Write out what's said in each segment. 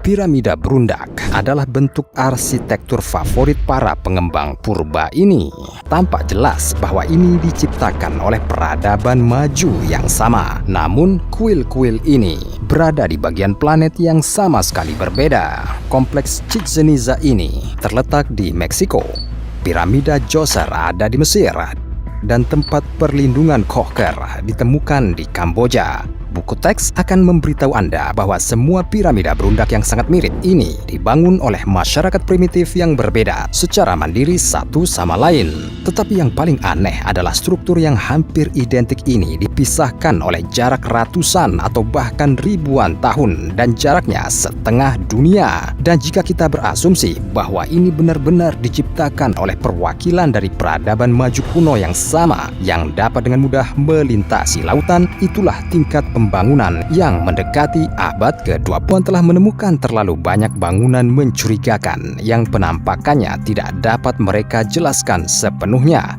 Piramida Berundak adalah bentuk arsitektur favorit para pengembang purba ini. Tampak jelas bahwa ini diciptakan oleh peradaban maju yang sama. Namun, kuil-kuil ini berada di bagian planet yang sama sekali berbeda. Kompleks Chichén Itzá ini terletak di Meksiko. Piramida Djoser ada di Mesir. Dan tempat perlindungan Khoeker ditemukan di Kamboja. Buku teks akan memberitahu Anda bahwa semua piramida berundak yang sangat mirip ini dibangun oleh masyarakat primitif yang berbeda secara mandiri satu sama lain. Tetapi yang paling aneh adalah struktur yang hampir identik ini dipisahkan oleh jarak ratusan atau bahkan ribuan tahun dan jaraknya setengah dunia. Dan jika kita berasumsi bahwa ini benar-benar diciptakan oleh perwakilan dari peradaban maju kuno yang sama yang dapat dengan mudah melintasi lautan, itulah tingkat pembangunan yang mendekati abad ke-20 telah menemukan terlalu banyak bangunan mencurigakan yang penampakannya tidak dapat mereka jelaskan sepenuhnya.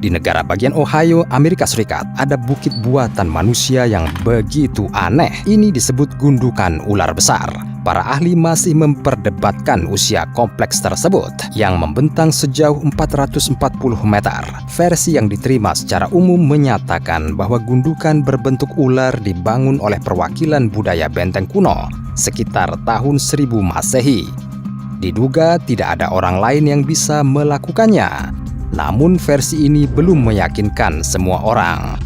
Di negara bagian Ohio, Amerika Serikat, ada bukit buatan manusia yang begitu aneh. Ini disebut gundukan ular besar. Para ahli masih memperdebatkan usia kompleks tersebut yang membentang sejauh 440 meter. Versi yang diterima secara umum menyatakan bahwa gundukan berbentuk ular dibangun oleh perwakilan budaya benteng kuno sekitar tahun 1000 Masehi. Diduga tidak ada orang lain yang bisa melakukannya. Namun versi ini belum meyakinkan semua orang.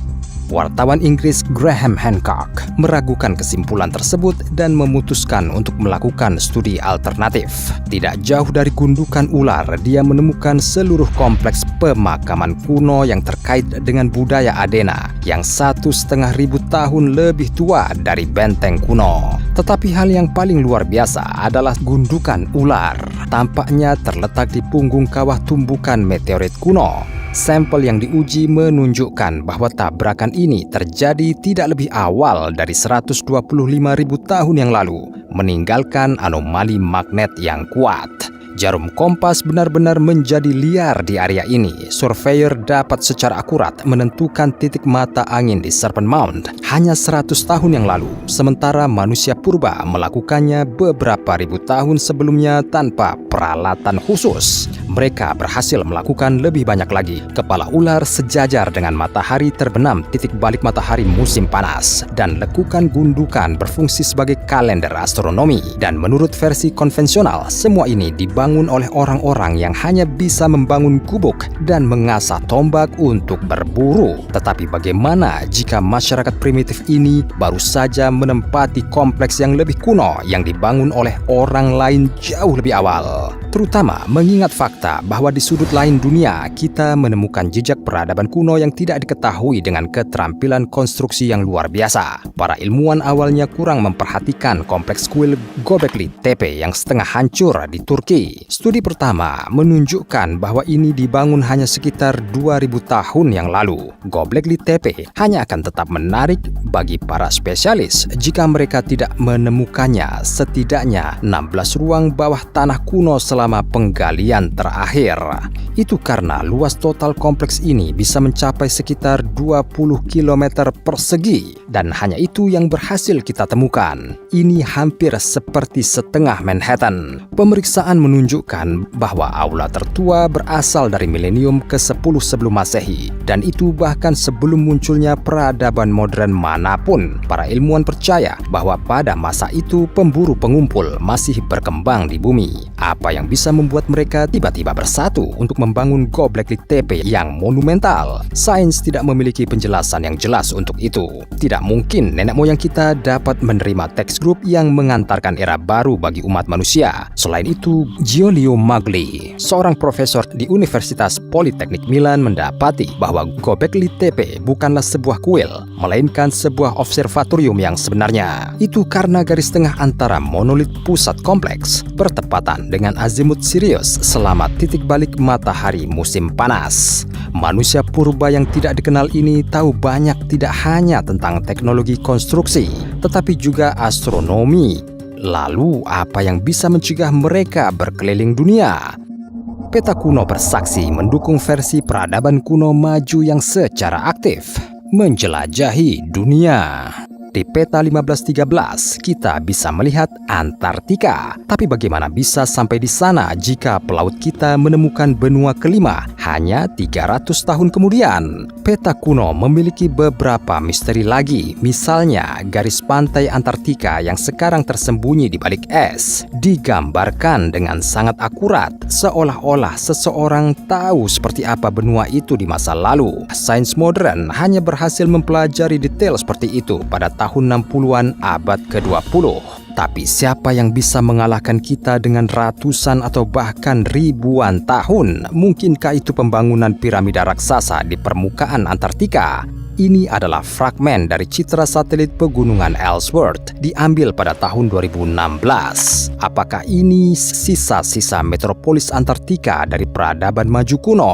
Wartawan Inggris Graham Hancock meragukan kesimpulan tersebut dan memutuskan untuk melakukan studi alternatif. Tidak jauh dari gundukan ular, dia menemukan seluruh kompleks pemakaman kuno yang terkait dengan budaya Adena yang 1,5 ribu tahun lebih tua dari benteng kuno. Tetapi hal yang paling luar biasa adalah gundukan ular. Tampaknya terletak di punggung kawah tumbukan meteorit kuno. Sampel yang diuji menunjukkan bahwa tabrakan ini terjadi tidak lebih awal dari 125.000 tahun yang lalu, meninggalkan anomali magnet yang kuat. Jarum kompas benar-benar menjadi liar di area ini. Surveyor dapat secara akurat menentukan titik mata angin di Serpent Mound hanya 100 tahun yang lalu, sementara manusia purba melakukannya beberapa ribu tahun sebelumnya tanpa peralatan khusus. Mereka berhasil melakukan lebih banyak lagi. Kepala ular sejajar dengan matahari terbenam titik balik matahari musim panas, dan lekukan gundukan berfungsi sebagai kalender astronomi. Dan menurut versi konvensional, semua ini dibangun oleh orang-orang yang hanya bisa membangun gubuk dan mengasah tombak untuk berburu. Tetapi bagaimana jika masyarakat primitif ini baru saja menempati kompleks yang lebih kuno yang dibangun oleh orang lain jauh lebih awal? Terutama mengingat fakta bahwa di sudut lain dunia kita menemukan jejak peradaban kuno yang tidak diketahui dengan keterampilan konstruksi yang luar biasa. Para ilmuwan awalnya kurang memperhatikan kompleks kuil Göbekli Tepe yang setengah hancur di Turki. Studi pertama menunjukkan bahwa ini dibangun hanya sekitar 2000 tahun yang lalu. Göbekli Tepe hanya akan tetap menarik bagi para spesialis jika mereka tidak menemukannya setidaknya 16 ruang bawah tanah kuno selama penggalian terakhir. Itu karena luas total kompleks ini bisa mencapai sekitar 20 km persegi, dan hanya itu yang berhasil kita temukan. Ini hampir seperti setengah Manhattan. Pemeriksaan menunjukkan bahwa aula tertua berasal dari milenium ke-10 sebelum Masehi, dan itu bahkan sebelum munculnya peradaban modern manapun. Para ilmuwan percaya bahwa pada masa itu pemburu pengumpul masih berkembang di bumi. Apa yang bisa membuat mereka tiba-tiba bersatu untuk membangun Göbekli Tepe yang monumental? Sains tidak memiliki penjelasan yang jelas untuk itu. Tidak mungkin nenek moyang kita dapat menerima teks grup yang mengantarkan era baru bagi umat manusia. Selain itu, Giulio Magli, seorang profesor di Universitas Politeknik Milan, mendapati bahwa Göbekli Tepe bukanlah sebuah kuil, melainkan sebuah observatorium yang sebenarnya. Itu karena garis tengah antara monolit pusat kompleks bertepatan dengan azimut Sirius selama titik balik matahari musim panas. Manusia purba yang tidak dikenal ini tahu banyak tidak hanya tentang teknologi konstruksi, tetapi juga astronomi. Lalu, apa yang bisa mencegah mereka berkeliling dunia? Peta kuno bersaksi mendukung versi peradaban kuno maju yang secara aktif menjelajahi dunia. Di peta 1513, kita bisa melihat Antartika. Tapi bagaimana bisa sampai di sana jika pelaut kita menemukan benua kelima hanya 300 tahun kemudian? Peta kuno memiliki beberapa misteri lagi. Misalnya, garis pantai Antartika yang sekarang tersembunyi di balik es digambarkan dengan sangat akurat, seolah-olah seseorang tahu seperti apa benua itu di masa lalu. Sains modern hanya berhasil mempelajari detail seperti itu pada tahun 60-an abad ke-20. Tapi siapa yang bisa mengalahkan kita dengan ratusan atau bahkan ribuan tahun? Mungkinkah itu pembangunan piramida raksasa di permukaan Antartika? Ini adalah fragmen dari citra satelit pegunungan Ellsworth diambil pada tahun 2016. Apakah ini sisa-sisa metropolis Antartika dari peradaban maju kuno?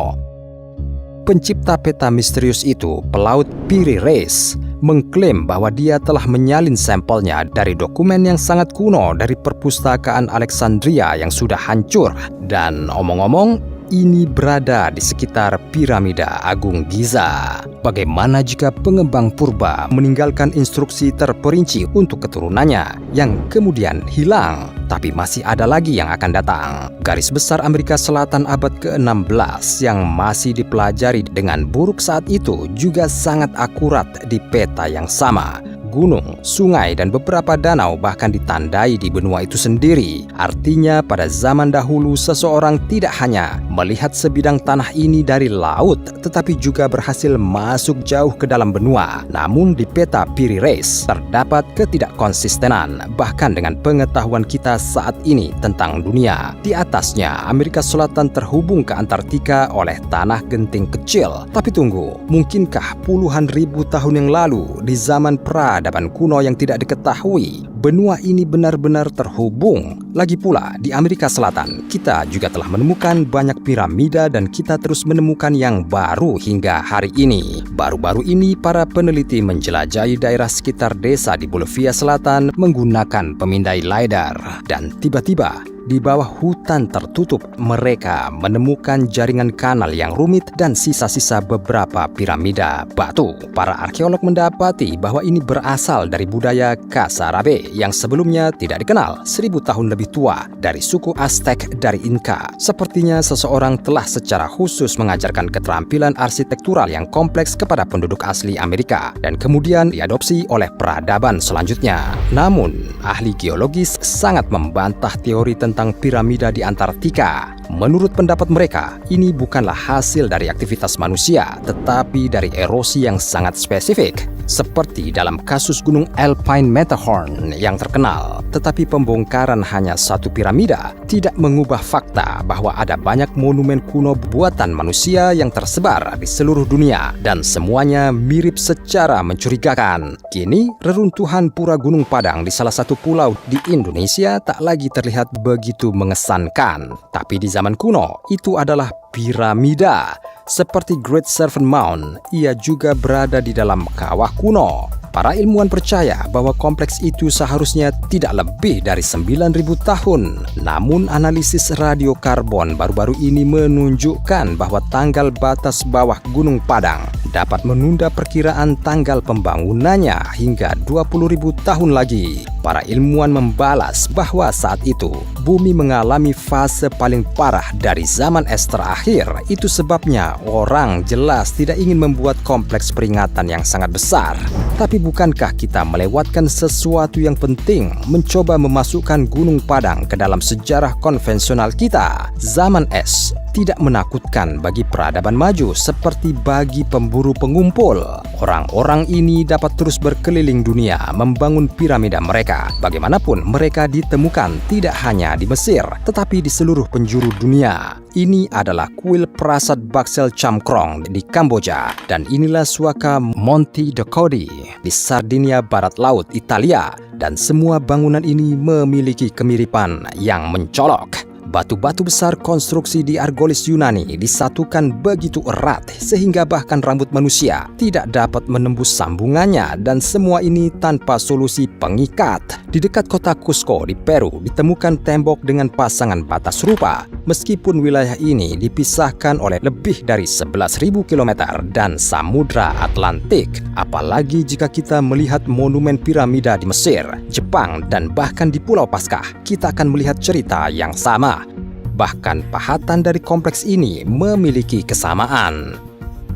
Pencipta peta misterius itu, pelaut Piri Reis, mengklaim bahwa dia telah menyalin sampelnya dari dokumen yang sangat kuno dari perpustakaan Alexandria yang sudah hancur. Dan omong-omong, ini berada di sekitar piramida Agung Giza. Bagaimana jika pengembang purba meninggalkan instruksi terperinci untuk keturunannya yang kemudian hilang? Tapi masih ada lagi yang akan datang. Garis besar Amerika Selatan abad ke-16 yang masih dipelajari dengan buruk saat itu juga sangat akurat di peta yang sama. Gunung, sungai, dan beberapa danau bahkan ditandai di benua itu sendiri. Artinya pada zaman dahulu seseorang tidak hanya melihat sebidang tanah ini dari laut, tetapi juga berhasil masuk jauh ke dalam benua. Namun di peta Piri Reis terdapat ketidakkonsistenan bahkan dengan pengetahuan kita saat ini tentang dunia. Di atasnya Amerika Selatan terhubung ke Antartika oleh tanah genting kecil. Tapi tunggu, mungkinkah puluhan ribu tahun yang lalu di zaman peradaban kuno yang tidak diketahui, benua ini benar-benar terhubung? Lagi pula, di Amerika Selatan, kita juga telah menemukan banyak piramida dan kita terus menemukan yang baru hingga hari ini. Baru-baru ini, para peneliti menjelajahi daerah sekitar desa di Bolivia Selatan menggunakan pemindai LiDAR. Dan tiba-tiba, di bawah hutan tertutup, mereka menemukan jaringan kanal yang rumit dan sisa-sisa beberapa piramida batu. Para arkeolog mendapati bahwa ini berasal dari budaya Kasarabe yang sebelumnya tidak dikenal, 1000 tahun lebih tua, dari suku Aztec dari Inca. Sepertinya seseorang telah secara khusus mengajarkan keterampilan arsitektural yang kompleks kepada penduduk asli Amerika dan kemudian diadopsi oleh peradaban selanjutnya. Namun, ahli geologis sangat membantah teori tentang piramida di Antartika. Menurut pendapat mereka, ini bukanlah hasil dari aktivitas manusia, tetapi dari erosi yang sangat spesifik, seperti dalam kasus gunung Alpine Matterhorn yang terkenal. Tetapi pembongkaran hanya satu piramida tidak mengubah fakta bahwa ada banyak monumen kuno buatan manusia yang tersebar di seluruh dunia, dan semuanya mirip secara mencurigakan. Kini, reruntuhan pura Gunung Padang di salah satu pulau di Indonesia tak lagi terlihat begitu mengesankan. Tapi di zaman kuno, itu adalah piramida. Seperti Great Serpent Mound, ia juga berada di dalam kawah kuno. Para ilmuwan percaya bahwa kompleks itu seharusnya tidak lebih dari 9.000 tahun. Namun analisis radiokarbon baru-baru ini menunjukkan bahwa tanggal batas bawah Gunung Padang dapat menunda perkiraan tanggal pembangunannya hingga 20.000 tahun lagi. Para ilmuwan membalas bahwa saat itu bumi mengalami fase paling parah dari zaman es terakhir. Itu sebabnya orang jelas tidak ingin membuat kompleks peringatan yang sangat besar. Tapi bukankah kita melewatkan sesuatu yang penting, mencoba memasukkan Gunung Padang ke dalam sejarah konvensional kita? Zaman es tidak menakutkan bagi peradaban maju seperti bagi pemburu pengumpul. Orang-orang ini dapat terus berkeliling dunia membangun piramida mereka. Bagaimanapun mereka ditemukan tidak hanya di Mesir, tetapi di seluruh penjuru dunia. Ini adalah kuil Prasat Baksel Chamkrong di Kamboja, dan inilah suaka Monte Dokodi di Sardinia Barat Laut, Italia. Dan semua bangunan ini memiliki kemiripan yang mencolok. Batu-batu besar konstruksi di Argolis Yunani disatukan begitu erat sehingga bahkan rambut manusia tidak dapat menembus sambungannya, dan semua ini tanpa solusi pengikat. Di dekat kota Cusco di Peru ditemukan tembok dengan pasangan bata serupa. Meskipun wilayah ini dipisahkan oleh lebih dari 11.000 km dan Samudra Atlantik, apalagi jika kita melihat monumen piramida di Mesir, Jepang, dan bahkan di Pulau Paskah, kita akan melihat cerita yang sama. Bahkan pahatan dari kompleks ini memiliki kesamaan.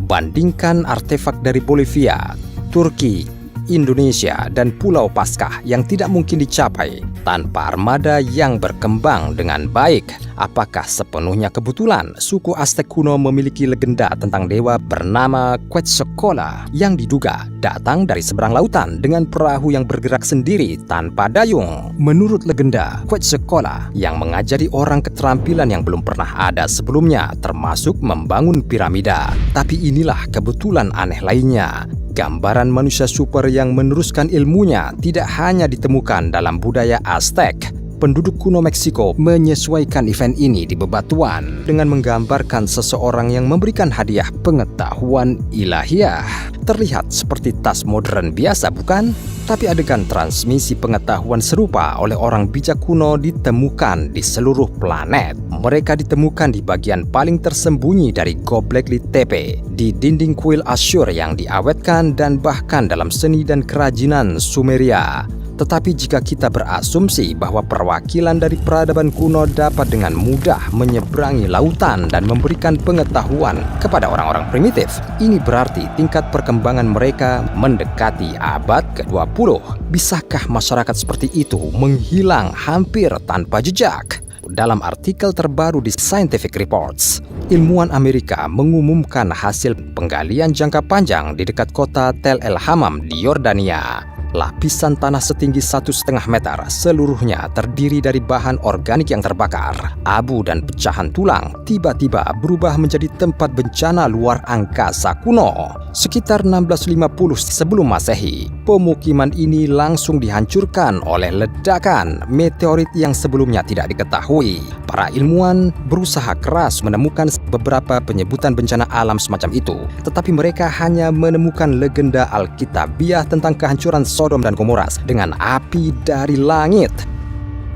Bandingkan artefak dari Bolivia, Turki, Indonesia, dan Pulau Paskah yang tidak mungkin dicapai tanpa armada yang berkembang dengan baik. Apakah sepenuhnya kebetulan suku Aztec kuno memiliki legenda tentang dewa bernama Quetzalcoatl yang diduga datang dari seberang lautan dengan perahu yang bergerak sendiri tanpa dayung? Menurut legenda, Quetzalcoatl yang mengajari orang keterampilan yang belum pernah ada sebelumnya, termasuk membangun piramida. Tapi inilah kebetulan aneh lainnya. Gambaran manusia super yang meneruskan ilmunya tidak hanya ditemukan dalam budaya Aztec. Penduduk kuno Meksiko menyesuaikan event ini di bebatuan dengan menggambarkan seseorang yang memberikan hadiah pengetahuan ilahiyah. Terlihat seperti tas modern biasa, bukan? Tapi adegan transmisi pengetahuan serupa oleh orang bijak kuno ditemukan di seluruh planet. Mereka ditemukan di bagian paling tersembunyi dari Göbekli Tepe, di dinding kuil Asyur yang diawetkan, dan bahkan dalam seni dan kerajinan Sumeria. Tetapi jika kita berasumsi bahwa perwakilan dari peradaban kuno dapat dengan mudah menyeberangi lautan dan memberikan pengetahuan kepada orang-orang primitif, ini berarti tingkat perkembangan mereka mendekati abad ke-20. Bisakah masyarakat seperti itu menghilang hampir tanpa jejak? Dalam artikel terbaru di Scientific Reports, ilmuwan Amerika mengumumkan hasil penggalian jangka panjang di dekat kota Tel El Hammam di Yordania. Lapisan tanah setinggi 1,5 meter seluruhnya terdiri dari bahan organik yang terbakar. Abu dan pecahan tulang tiba-tiba berubah menjadi tempat bencana luar angkasa kuno. Sekitar 1650 sebelum Masehi, pemukiman ini langsung dihancurkan oleh ledakan meteorit yang sebelumnya tidak diketahui. Para ilmuwan berusaha keras menemukan beberapa penyebutan bencana alam semacam itu, tetapi mereka hanya menemukan legenda Alkitabiah tentang kehancuran Sodom dan Gomora dengan api dari langit.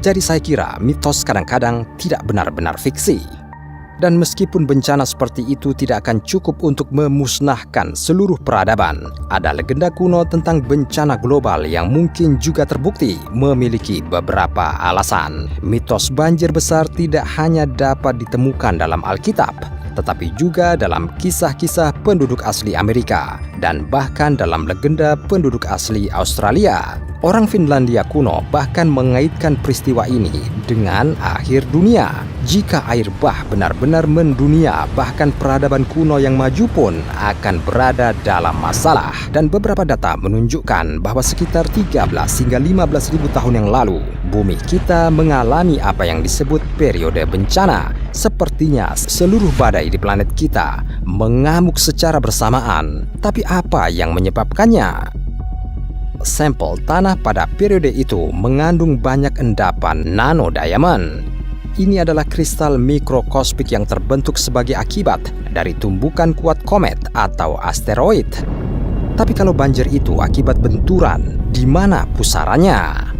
Jadi saya kira mitos kadang-kadang tidak benar-benar fiksi. Dan meskipun bencana seperti itu tidak akan cukup untuk memusnahkan seluruh peradaban, ada legenda kuno tentang bencana global yang mungkin juga terbukti memiliki beberapa alasan. Mitos banjir besar tidak hanya dapat ditemukan dalam Alkitab, tetapi juga dalam kisah-kisah penduduk asli Amerika dan bahkan dalam legenda penduduk asli Australia. Orang Finlandia kuno bahkan mengaitkan peristiwa ini dengan akhir dunia. Jika air bah benar-benar mendunia, bahkan peradaban kuno yang maju pun akan berada dalam masalah. Dan beberapa data menunjukkan bahwa sekitar 13 hingga 15 ribu tahun yang lalu, bumi kita mengalami apa yang disebut periode bencana. Sepertinya seluruh badai di planet kita mengamuk secara bersamaan. Tapi apa yang menyebabkannya? Sampel tanah pada periode itu mengandung banyak endapan nanodiamond. Ini adalah kristal mikrokosmik yang terbentuk sebagai akibat dari tumbukan kuat komet atau asteroid. Tapi kalau banjir itu akibat benturan, di mana pusarannya?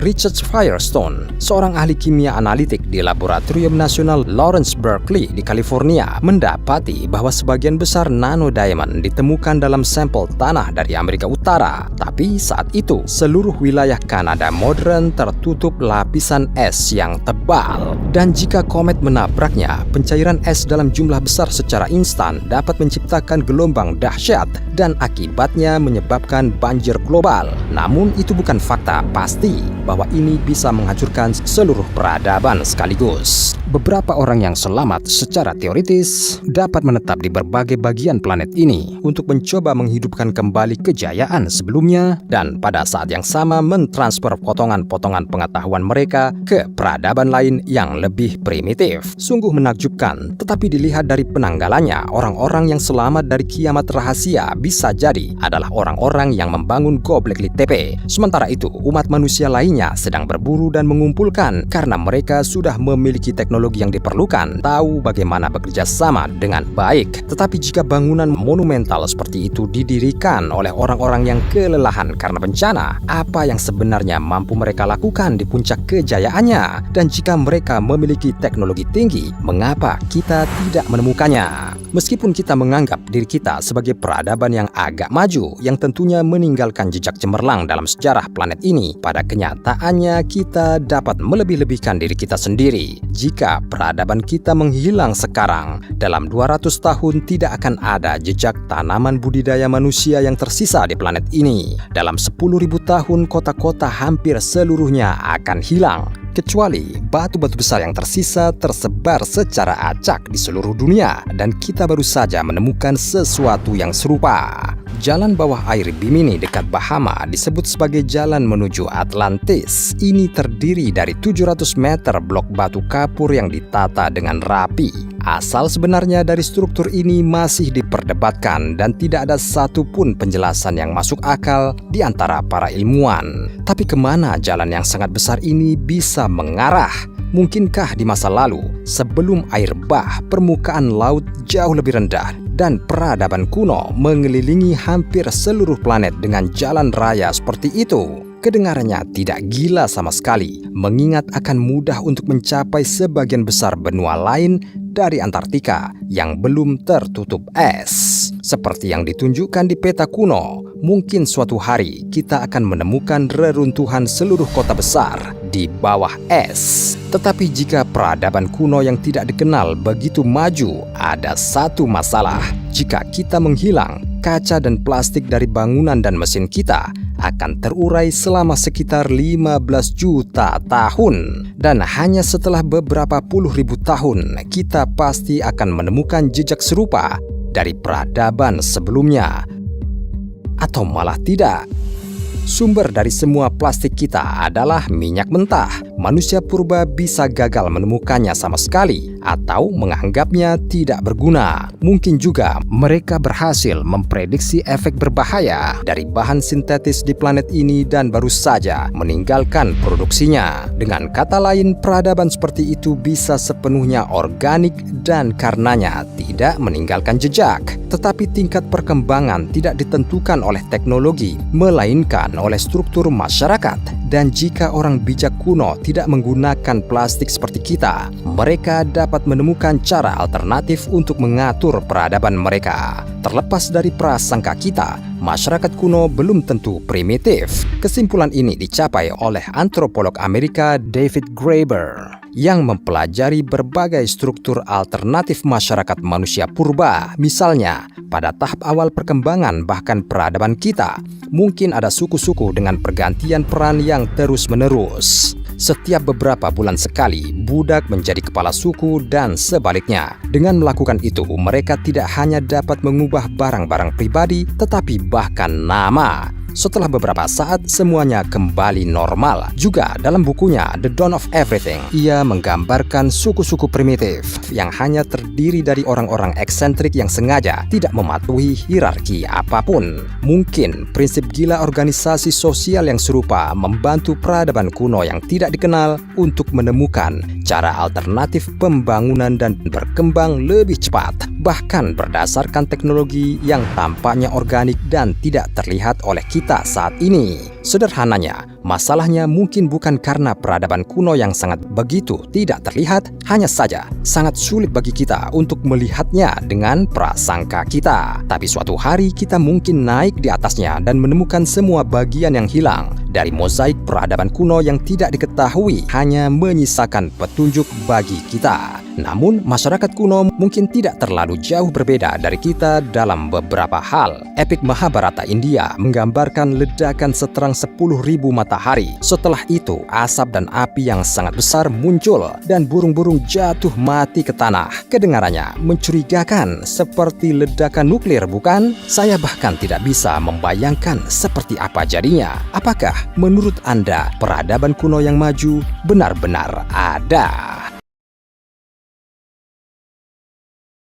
Richard Firestone, seorang ahli kimia analitik di Laboratorium Nasional Lawrence Berkeley di California, mendapati bahwa sebagian besar nanodiamond ditemukan dalam sampel tanah dari Amerika Utara. Tapi saat itu, seluruh wilayah Kanada modern tertutup lapisan es yang tebal. Dan jika komet menabraknya, pencairan es dalam jumlah besar secara instan dapat menciptakan gelombang dahsyat dan akibatnya menyebabkan banjir global. Namun itu bukan fakta pasti bahwa ini bisa menghancurkan seluruh peradaban sekaligus. Beberapa orang yang selamat secara teoritis dapat menetap di berbagai bagian planet ini untuk mencoba menghidupkan kembali kejayaan sebelumnya dan pada saat yang sama mentransfer potongan-potongan pengetahuan mereka ke peradaban lain yang lebih primitif. Sungguh menakjubkan, tetapi dilihat dari penanggalannya, orang-orang yang selamat dari kiamat rahasia bisa jadi adalah orang-orang yang membangun Göbekli Tepe. Sementara itu, umat manusia lainnya sepertinya sedang berburu dan mengumpulkan karena mereka sudah memiliki teknologi yang diperlukan, tahu bagaimana bekerja sama dengan baik. Tetapi jika bangunan monumental seperti itu didirikan oleh orang-orang yang kelelahan karena bencana, apa yang sebenarnya mampu mereka lakukan di puncak kejayaannya? Dan jika mereka memiliki teknologi tinggi, mengapa kita tidak menemukannya? Meskipun kita menganggap diri kita sebagai peradaban yang agak maju, yang tentunya meninggalkan jejak cemerlang dalam sejarah planet ini, pada kenyataannya kita dapat melebih-lebihkan diri kita sendiri. Jika peradaban kita menghilang sekarang, dalam 200 tahun tidak akan ada jejak tanaman budidaya manusia yang tersisa di planet ini. Dalam 10.000 tahun kota-kota hampir seluruhnya akan hilang, kecuali batu-batu besar yang tersisa tersebar secara acak di seluruh dunia, dan kita baru saja menemukan sesuatu yang serupa. Jalan bawah air Bimini dekat Bahama disebut sebagai jalan menuju Atlantis. Ini terdiri dari 700 meter blok batu kapur yang ditata dengan rapi. Asal sebenarnya dari struktur ini masih diperdebatkan dan tidak ada satupun penjelasan yang masuk akal di antara para ilmuwan. Tapi kemana jalan yang sangat besar ini bisa mengarah? Mungkinkah di masa lalu, sebelum air bah, permukaan laut jauh lebih rendah dan peradaban kuno mengelilingi hampir seluruh planet dengan jalan raya seperti itu? Kedengarannya tidak gila sama sekali, mengingat akan mudah untuk mencapai sebagian besar benua lain dari Antartika yang belum tertutup es. Seperti yang ditunjukkan di peta kuno, mungkin suatu hari kita akan menemukan reruntuhan seluruh kota besar di bawah es. Tetapi jika peradaban kuno yang tidak dikenal begitu maju, ada satu masalah. Jika kita menghilang, kaca dan plastik dari bangunan dan mesin kita akan terurai selama sekitar 15 juta tahun. Dan hanya setelah beberapa puluh ribu tahun, kita pasti akan menemukan jejak serupa dari peradaban sebelumnya. Atau malah tidak. Sumber dari semua plastik kita adalah minyak mentah. Manusia purba bisa gagal menemukannya sama sekali atau menganggapnya tidak berguna. Mungkin juga mereka berhasil memprediksi efek berbahaya dari bahan sintetis di planet ini dan baru saja meninggalkan produksinya. Dengan kata lain, peradaban seperti itu bisa sepenuhnya organik dan karenanya tidak meninggalkan jejak. Tetapi tingkat perkembangan tidak ditentukan oleh teknologi, melainkan oleh struktur masyarakat. Dan jika orang bijak kuno tidak menggunakan plastik seperti kita, mereka dapat menemukan cara alternatif untuk mengatur peradaban mereka. Terlepas dari prasangka kita, masyarakat kuno belum tentu primitif. Kesimpulan ini dicapai oleh antropolog Amerika David Graeber yang mempelajari berbagai struktur alternatif masyarakat manusia purba. Misalnya, pada tahap awal perkembangan bahkan peradaban kita, mungkin ada suku-suku dengan pergantian peran yang terus-menerus. Setiap beberapa bulan sekali, budak menjadi kepala suku dan sebaliknya. Dengan melakukan itu, mereka tidak hanya dapat mengubah barang-barang pribadi, tetapi bahkan nama. Setelah beberapa saat, semuanya kembali normal. Juga dalam bukunya The Dawn of Everything, ia menggambarkan suku-suku primitif yang hanya terdiri dari orang-orang eksentrik yang sengaja tidak mematuhi hierarki apapun. Mungkin prinsip gila organisasi sosial yang serupa membantu peradaban kuno yang tidak dikenal untuk menemukan cara alternatif pembangunan dan berkembang lebih cepat, bahkan berdasarkan teknologi yang tampaknya organik dan tidak terlihat oleh kita saat ini. Sederhananya, masalahnya mungkin bukan karena peradaban kuno yang sangat begitu tidak terlihat, hanya saja sangat sulit bagi kita untuk melihatnya dengan prasangka kita. Tapi suatu hari kita mungkin naik di atasnya dan menemukan semua bagian yang hilang dari mozaik peradaban kuno yang tidak diketahui, hanya menyisakan petunjuk bagi kita. Namun, masyarakat kuno mungkin tidak terlalu jauh berbeda dari kita dalam beberapa hal. Epik Mahabharata India menggambarkan ledakan seterang 10.000 matahari. Setelah itu, asap dan api yang sangat besar muncul dan burung-burung jatuh mati ke tanah. Kedengarannya mencurigakan seperti ledakan nuklir, bukan? Saya bahkan tidak bisa membayangkan seperti apa jadinya. Apakah menurut Anda peradaban kuno yang maju benar-benar ada?